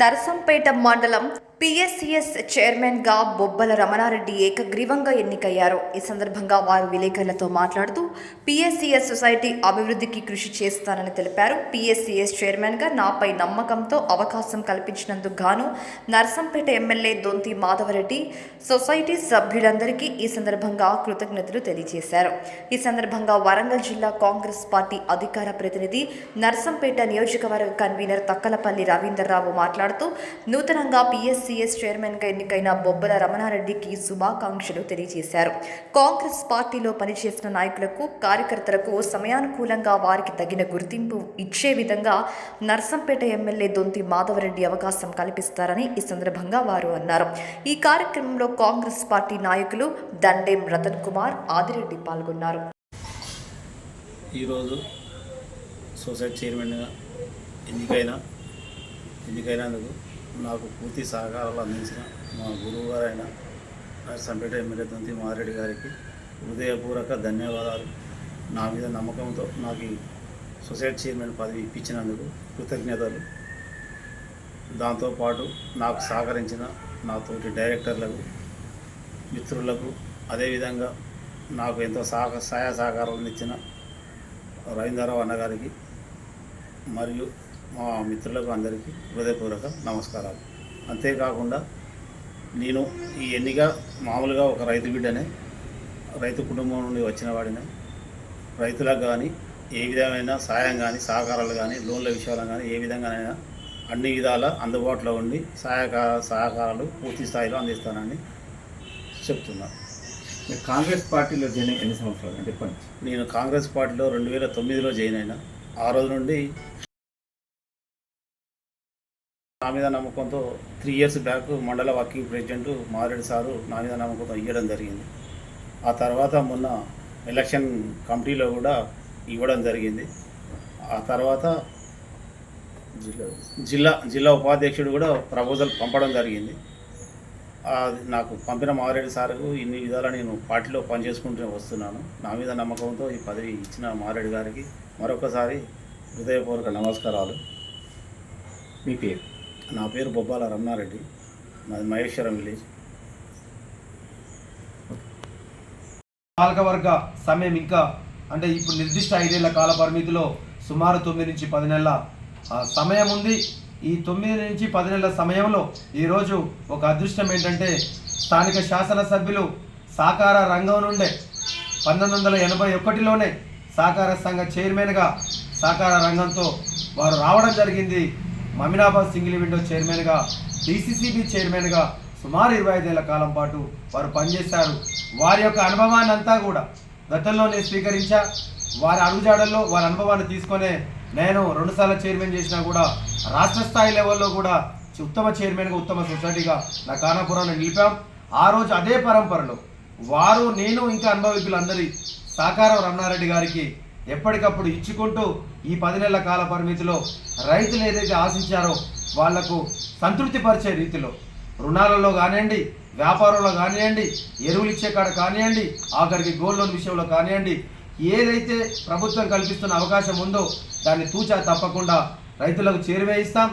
నరసంపేట మండలం PSCS chairman గా బొబ్బల రమణారెడ్డి ఏకగ్రీవంగా ఎన్నికయ్యారు. ఈ సందర్భంగా వారు విలేకరులతో మాట్లాడుతూ పిఎస్సిఎస్ సొసైటీ అభివృద్ధికి కృషి చేస్తానని తెలిపారు. పిఎస్సిఎస్ చైర్మన్ గా నాపై నమ్మకంతో అవకాశం కల్పించినందుకు గాను నరసంపేట ఎమ్మెల్యే దొంతి మాధవరెడ్డి సొసైటీ సభ్యులందరికీ ఈ సందర్భంగా కృతజ్ఞతలు తెలియజేశారు. ఈ సందర్భంగా వరంగల్ జిల్లా కాంగ్రెస్ పార్టీ అధికార ప్రతినిధి నరసంపేట నియోజకవర్గ కన్వీనర్ తక్కలపల్లి రవీందర్రావు మాట్లాడుతూ నూతనంగా పిఎస్సిఎస్ చైర్మన్గా ఎన్నికైన బొబ్బల రమణారెడ్డికి శుభాకాంక్షలు తెలియజేశారు. కాంగ్రెస్ పార్టీలో పనిచేసిన నాయకులకు, కార్యకర్తలకు సమయానుకూలంగా వారికి తగిన గుర్తింపు ఇచ్చే విధంగా నర్సంపేట ఎమ్మెల్యే దొంతి మాధవరెడ్డి అవకాశం కల్పిస్తారని ఈ సందర్భంగా వారు అన్నారు. ఈ కార్యక్రమంలో కాంగ్రెస్ పార్టీ నాయకులు దండేం రతన్ కుమార్, ఆదిరెడ్డి పాల్గొన్నారు. ఈరోజు సొసైటీ చైర్మన్గా ఎన్నికైనందుకు నాకు పూర్తి సహకారాలు అందించిన మా గురువు గారైన నర్సంపేట ఎమ్మెల్యే దొంతి మాధవరెడ్డి గారికి హృదయపూర్వక ధన్యవాదాలు. నా మీద నమ్మకంతో నాకు ఈ సొసైటీ చైర్మన్ పదవి ఇప్పించినందుకు కృతజ్ఞతలు. దాంతోపాటు నాకు సహకరించిన నా తోటి డైరెక్టర్లకు, మిత్రులకు, అదేవిధంగా నాకు ఎంతో సహాయ సహకారాలను ఇచ్చిన రవీంద్రరావు అన్నగారికి మరియు మా మిత్రులకు అందరికీ హృదయపూర్వక నమస్కారాలు. అంతేకాకుండా నేను ఈ ఎన్నిక మామూలుగా ఒక రైతు బిడ్డనే, రైతు కుటుంబం నుండి వచ్చిన వాడినే. రైతులకు కానీ ఏ విధమైన సాయం కానీ, సహకారాలు కానీ, లోన్ల విషయాలు కానీ ఏ విధంగానైనా అన్ని విధాల అందుబాటులో ఉండి సహకారాలు పూర్తి స్థాయిలో అందిస్తానని చెప్తున్నాను. మీరు కాంగ్రెస్ పార్టీలో జాయిన్ ఎన్ని సంవత్సరాలు అంటే ఎప్పటి నుంచి? నేను కాంగ్రెస్ పార్టీలో 2009లో జాయిన్ అయినా. ఆ రోజు నుండి నా మీద నమ్మకంతో 3 years బ్యాక్ మండల వర్కింగ్ ప్రెసిడెంట్ మాధవరెడ్డి సారు నా మీద నమ్మకంతో ఇవ్వడం జరిగింది. ఆ తర్వాత మొన్న ఎలక్షన్ కమిటీలో కూడా ఇవ్వడం జరిగింది. ఆ తర్వాత జిల్లా ఉపాధ్యక్షుడు కూడా ప్రపోజల్ పంపడం జరిగింది. నాకు పంపిన మాధవరెడ్డి సార్కు ఇన్ని విధాలా నేను పార్టీలో పనిచేసుకుంటూ వస్తున్నాను. నా మీద నమ్మకంతో ఈ పదవి ఇచ్చిన మాధవరెడ్డి గారికి మరొకసారి హృదయపూర్వక నమస్కారాలు. మీ పేరు? నా పేరు బొబ్బల రమణారెడ్డి, నాది మహేశ్వరం విలేజ్. పాలకవర్గ సమయం ఇంకా అంటే ఇప్పుడు నిర్దిష్ట 5 ఏళ్ల కాల పరిమితిలో సుమారు 9 నుంచి 10 నెలల సమయం ఉంది. ఈ 9 నుంచి 10 నెలల సమయంలో ఈరోజు ఒక అదృష్టం ఏంటంటే స్థానిక శాసనసభ్యులు సహకార రంగం నుండే 1981లోనే సహకార సంఘ చైర్మన్గా సహకార రంగంతో వారు రావడం జరిగింది. మమినాబాద్ సింగిల్ విండో చైర్మన్గా, డిసిసిబి చైర్మన్గా సుమారు 25 ఏళ్ల కాలం పాటు వారు పనిచేశారు. వారి యొక్క అనుభవాన్ని అంతా కూడా గతంలో నేను స్వీకరించా. వారి అడుగుజాడల్లో వారి అనుభవాన్ని తీసుకొనే నేను 2 సార్లు చైర్మన్ చేసినా కూడా రాష్ట్ర స్థాయి లెవెల్లో కూడా ఉత్తమ చైర్మన్గా, ఉత్తమ సొసైటీగా నా కానాపురాన్ని నిలిపాం. ఆ రోజు అదే పరంపరలో వారు, నేను, ఇంకా అనుభవికులందరి సహకారం రమణారెడ్డి గారికి ఎప్పటికప్పుడు ఇచ్చుకుంటూ ఈ 10 నెలల కాల పరిమితిలో రైతులు ఏదైతే ఆశించారో వాళ్లకు సంతృప్తిపరిచే రీతిలో రుణాలలో కానివ్వండి, వ్యాపారంలో కానివ్వండి, ఎరువులు ఇచ్చే కాడ కానివ్వండి, ఆఖరికి గోల్డ్ లోన్ విషయంలో కానివ్వండి, ఏదైతే ప్రభుత్వం కల్పిస్తున్న అవకాశం ఉందో దాన్ని తూచా తప్పకుండా రైతులకు చేరువేయిస్తాం.